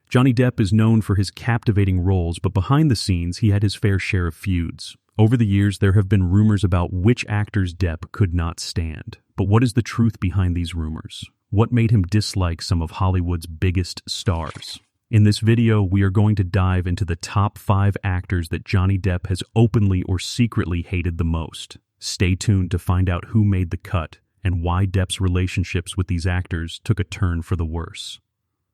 Johnny Depp is known for his captivating roles, but behind the scenes, he had his fair share of feuds. Over the years, there have been rumors about which actors Depp could not stand. But what is the truth behind these rumors? What made him dislike some of Hollywood's biggest stars? In this video, we are going to dive into the top 5 actors that Johnny Depp has openly or secretly hated the most. Stay tuned to find out who made the cut and why Depp's relationships with these actors took a turn for the worse.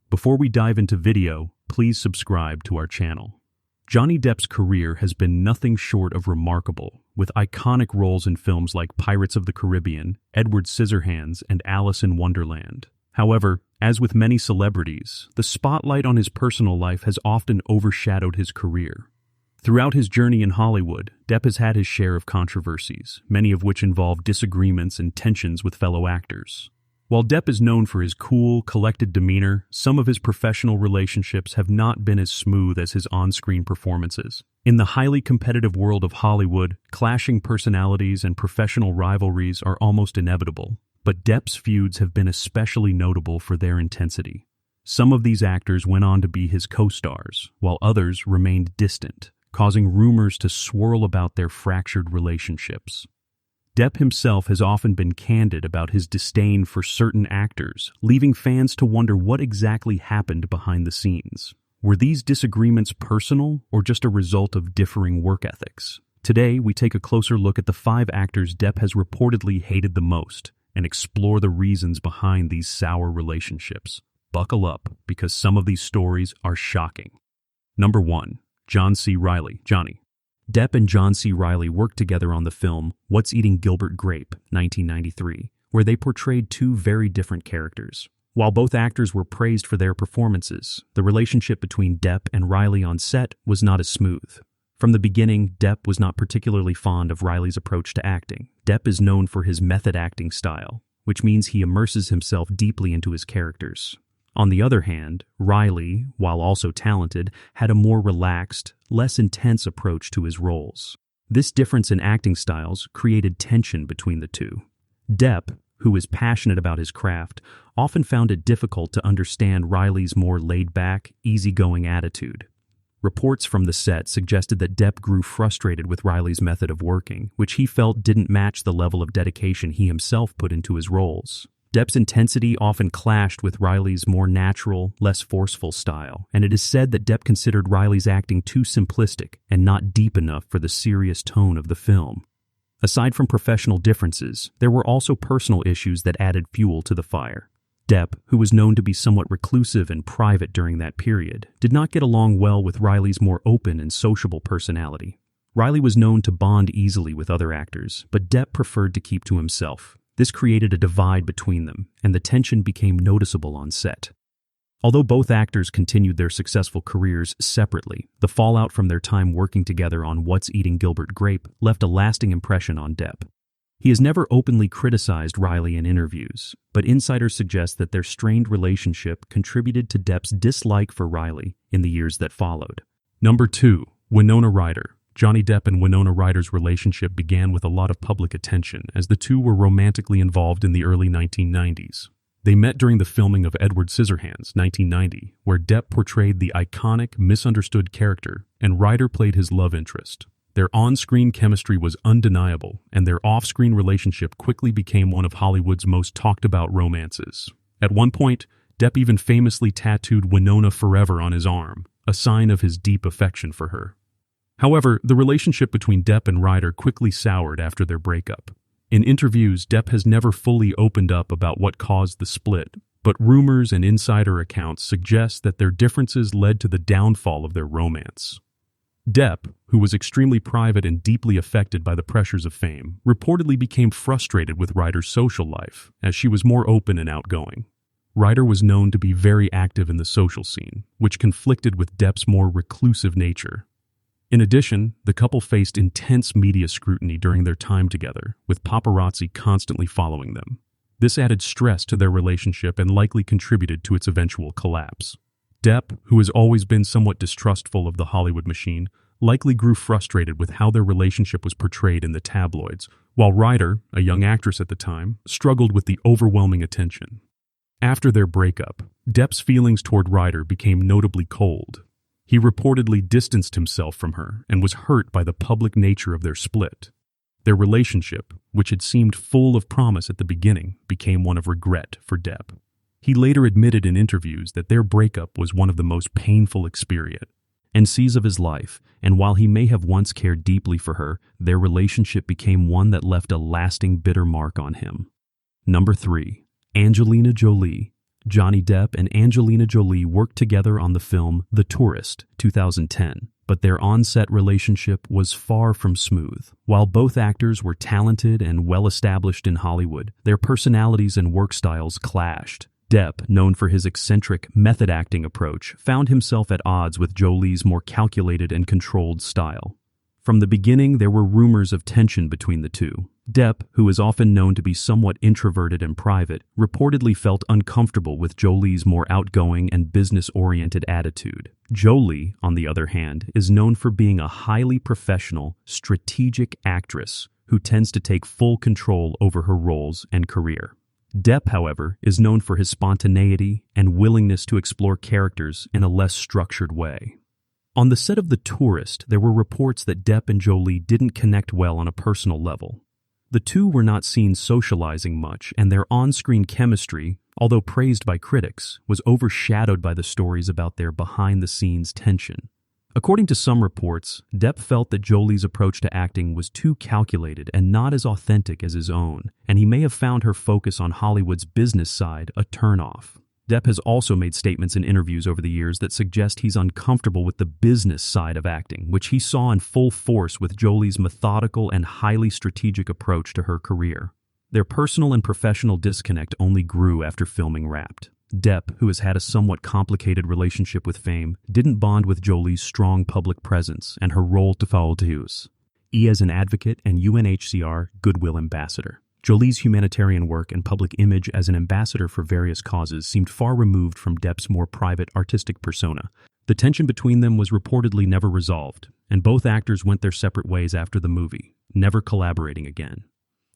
Before we dive into video, please subscribe to our channel. Johnny Depp's career has been nothing short of remarkable, with iconic roles in films like Pirates of the Caribbean, Edward Scissorhands, and Alice in Wonderland. However, as with many celebrities, the spotlight on his personal life has often overshadowed his career. Throughout his journey in Hollywood, Depp has had his share of controversies, many of which involve disagreements and tensions with fellow actors. While Depp is known for his cool, collected demeanor, some of his professional relationships have not been as smooth as his on-screen performances. In the highly competitive world of Hollywood, clashing personalities and professional rivalries are almost inevitable, but Depp's feuds have been especially notable for their intensity. Some of these actors went on to be his co-stars, while others remained distant, causing rumors to swirl about their fractured relationships. Depp himself has often been candid about his disdain for certain actors, leaving fans to wonder what exactly happened behind the scenes. Were these disagreements personal or just a result of differing work ethics? Today, we take a closer look at the 5 actors Depp has reportedly hated the most and explore the reasons behind these sour relationships. Buckle up, because some of these stories are shocking. Number 1. John C. Reilly, Johnny. Depp and John C. Reilly worked together on the film What's Eating Gilbert Grape, 1993, where they portrayed 2 very different characters. While both actors were praised for their performances, the relationship between Depp and Reilly on set was not as smooth. From the beginning, Depp was not particularly fond of Reilly's approach to acting. Depp is known for his method acting style, which means he immerses himself deeply into his characters. On the other hand, Reilly, while also talented, had a more relaxed, less intense approach to his roles. This difference in acting styles created tension between the two. Depp, who is passionate about his craft, often found it difficult to understand Reilly's more laid-back, easygoing attitude. Reports from the set suggested that Depp grew frustrated with Reilly's method of working, which he felt didn't match the level of dedication he himself put into his roles. Depp's intensity often clashed with Reilly's more natural, less forceful style, and it is said that Depp considered Reilly's acting too simplistic and not deep enough for the serious tone of the film. Aside from professional differences, there were also personal issues that added fuel to the fire. Depp, who was known to be somewhat reclusive and private during that period, did not get along well with Reilly's more open and sociable personality. Reilly was known to bond easily with other actors, but Depp preferred to keep to himself. This created a divide between them, and the tension became noticeable on set. Although both actors continued their successful careers separately, the fallout from their time working together on What's Eating Gilbert Grape left a lasting impression on Depp. He has never openly criticized Reilly in interviews, but insiders suggest that their strained relationship contributed to Depp's dislike for Reilly in the years that followed. Number 2. Winona Ryder. Johnny Depp and Winona Ryder's relationship began with a lot of public attention, as the two were romantically involved in the early 1990s. They met during the filming of Edward Scissorhands, 1990, where Depp portrayed the iconic, misunderstood character, and Ryder played his love interest. Their on-screen chemistry was undeniable, and their off-screen relationship quickly became one of Hollywood's most talked-about romances. At one point, Depp even famously tattooed Winona forever on his arm, a sign of his deep affection for her. However, the relationship between Depp and Ryder quickly soured after their breakup. In interviews, Depp has never fully opened up about what caused the split, but rumors and insider accounts suggest that their differences led to the downfall of their romance. Depp, who was extremely private and deeply affected by the pressures of fame, reportedly became frustrated with Ryder's social life, as she was more open and outgoing. Ryder was known to be very active in the social scene, which conflicted with Depp's more reclusive nature. In addition, the couple faced intense media scrutiny during their time together, with paparazzi constantly following them. This added stress to their relationship and likely contributed to its eventual collapse. Depp, who has always been somewhat distrustful of the Hollywood machine, likely grew frustrated with how their relationship was portrayed in the tabloids, while Ryder, a young actress at the time, struggled with the overwhelming attention. After their breakup, Depp's feelings toward Ryder became notably cold. He reportedly distanced himself from her and was hurt by the public nature of their split. Their relationship, which had seemed full of promise at the beginning, became one of regret for Depp. He later admitted in interviews that their breakup was one of the most painful experiences of his life, and while he may have once cared deeply for her, their relationship became one that left a lasting bitter mark on him. Number 3. Angelina Jolie. Johnny Depp and Angelina Jolie worked together on the film The Tourist, 2010, but their on-set relationship was far from smooth. While both actors were talented and well-established in Hollywood, their personalities and work styles clashed. Depp, known for his eccentric method-acting approach, found himself at odds with Jolie's more calculated and controlled style. From the beginning, there were rumors of tension between the two. Depp, who is often known to be somewhat introverted and private, reportedly felt uncomfortable with Jolie's more outgoing and business-oriented attitude. Jolie, on the other hand, is known for being a highly professional, strategic actress who tends to take full control over her roles and career. Depp, however, is known for his spontaneity and willingness to explore characters in a less structured way. On the set of The Tourist, there were reports that Depp and Jolie didn't connect well on a personal level. The two were not seen socializing much, and their on-screen chemistry, although praised by critics, was overshadowed by the stories about their behind-the-scenes tension. According to some reports, Depp felt that Jolie's approach to acting was too calculated and not as authentic as his own, and he may have found her focus on Hollywood's business side a turnoff. Depp has also made statements in interviews over the years that suggest he's uncomfortable with the business side of acting, which he saw in full force with Jolie's methodical and highly strategic approach to her career. Their personal and professional disconnect only grew after filming wrapped. Depp, who has had a somewhat complicated relationship with fame, didn't bond with Jolie's strong public presence and her role to follow as an advocate and UNHCR Goodwill Ambassador. Jolie's humanitarian work and public image as an ambassador for various causes seemed far removed from Depp's more private artistic persona. The tension between them was reportedly never resolved, and both actors went their separate ways after the movie, never collaborating again.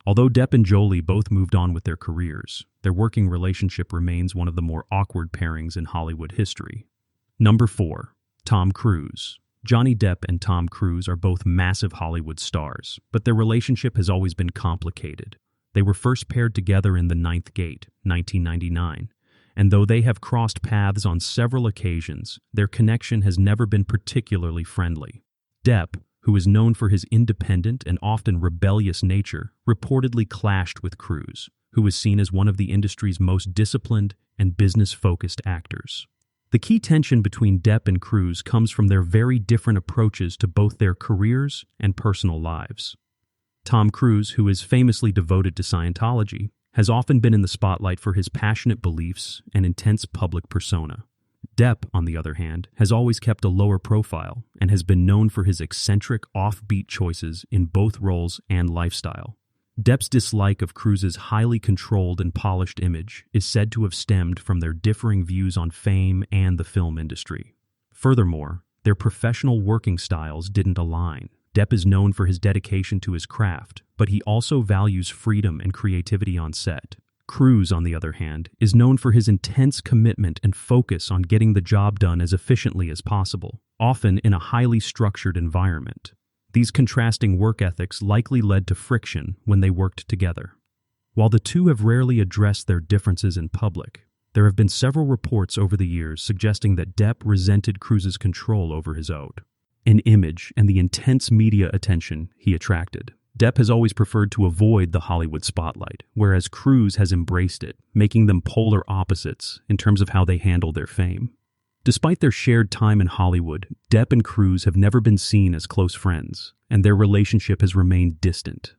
Although Depp and Jolie both moved on with their careers, their working relationship remains one of the more awkward pairings in Hollywood history. Number 4. Tom Cruise. Johnny Depp and Tom Cruise are both massive Hollywood stars, but their relationship has always been complicated. They were first paired together in The Ninth Gate, 1999, and though they have crossed paths on several occasions, their connection has never been particularly friendly. Depp, who is known for his independent and often rebellious nature, reportedly clashed with Cruise, who is seen as one of the industry's most disciplined and business-focused actors. The key tension between Depp and Cruise comes from their very different approaches to both their careers and personal lives. Tom Cruise, who is famously devoted to Scientology, has often been in the spotlight for his passionate beliefs and intense public persona. Depp, on the other hand, has always kept a lower profile and has been known for his eccentric, offbeat choices in both roles and lifestyle. Depp's dislike of Cruise's highly controlled and polished image is said to have stemmed from their differing views on fame and the film industry. Furthermore, their professional working styles didn't align. Depp is known for his dedication to his craft, but he also values freedom and creativity on set. Cruise, on the other hand, is known for his intense commitment and focus on getting the job done as efficiently as possible, often in a highly structured environment. These contrasting work ethics likely led to friction when they worked together. While the two have rarely addressed their differences in public, there have been several reports over the years suggesting that Depp resented Cruise's control over his own image and the intense media attention he attracted. Depp has always preferred to avoid the Hollywood spotlight, whereas Cruise has embraced it, making them polar opposites in terms of how they handle their fame. Despite their shared time in Hollywood, Depp and Cruise have never been seen as close friends, and their relationship has remained distant.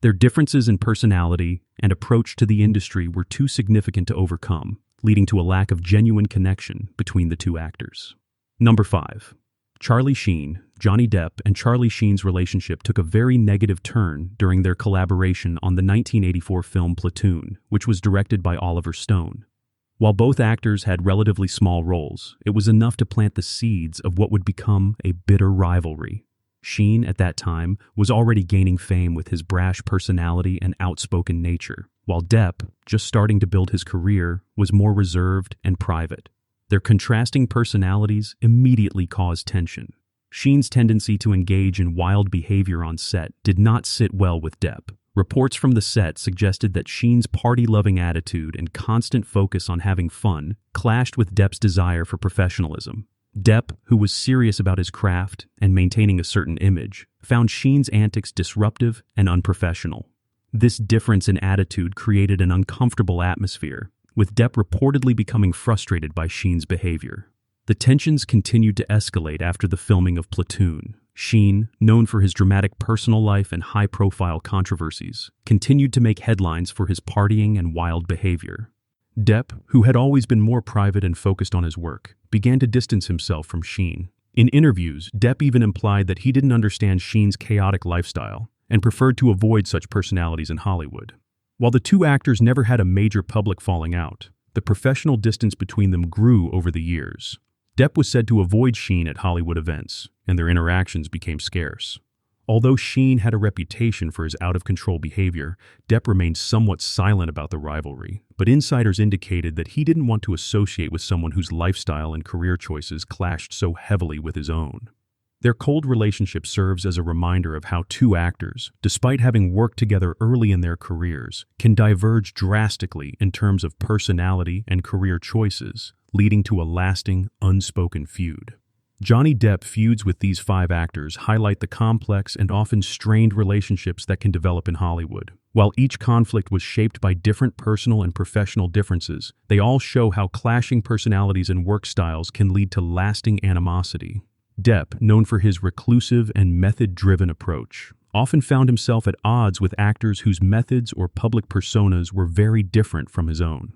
Their differences in personality and approach to the industry were too significant to overcome, leading to a lack of genuine connection between the two actors. Number 5. Charlie Sheen. Johnny Depp and Charlie Sheen's relationship took a very negative turn during their collaboration on the 1984 film Platoon, which was directed by Oliver Stone. While both actors had relatively small roles, it was enough to plant the seeds of what would become a bitter rivalry. Sheen, at that time, was already gaining fame with his brash personality and outspoken nature, while Depp, just starting to build his career, was more reserved and private. Their contrasting personalities immediately caused tension. Sheen's tendency to engage in wild behavior on set did not sit well with Depp. Reports from the set suggested that Sheen's party-loving attitude and constant focus on having fun clashed with Depp's desire for professionalism. Depp, who was serious about his craft and maintaining a certain image, found Sheen's antics disruptive and unprofessional. This difference in attitude created an uncomfortable atmosphere, with Depp reportedly becoming frustrated by Sheen's behavior. The tensions continued to escalate after the filming of Platoon. Sheen, known for his dramatic personal life and high-profile controversies, continued to make headlines for his partying and wild behavior. Depp, who had always been more private and focused on his work, began to distance himself from Sheen. In interviews, Depp even implied that he didn't understand Sheen's chaotic lifestyle and preferred to avoid such personalities in Hollywood. While the two actors never had a major public falling out, the professional distance between them grew over the years. Depp was said to avoid Sheen at Hollywood events, and their interactions became scarce. Although Sheen had a reputation for his out-of-control behavior, Depp remained somewhat silent about the rivalry, but insiders indicated that he didn't want to associate with someone whose lifestyle and career choices clashed so heavily with his own. Their cold relationship serves as a reminder of how two actors, despite having worked together early in their careers, can diverge drastically in terms of personality and career choices, leading to a lasting, unspoken feud. Johnny Depp feuds with these five actors highlight the complex and often strained relationships that can develop in Hollywood. While each conflict was shaped by different personal and professional differences, they all show how clashing personalities and work styles can lead to lasting animosity. Depp, known for his reclusive and method-driven approach, often found himself at odds with actors whose methods or public personas were very different from his own.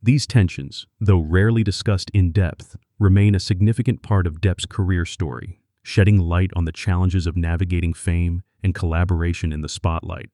These tensions, though rarely discussed in depth, remain a significant part of Depp's career story, shedding light on the challenges of navigating fame and collaboration in the spotlight.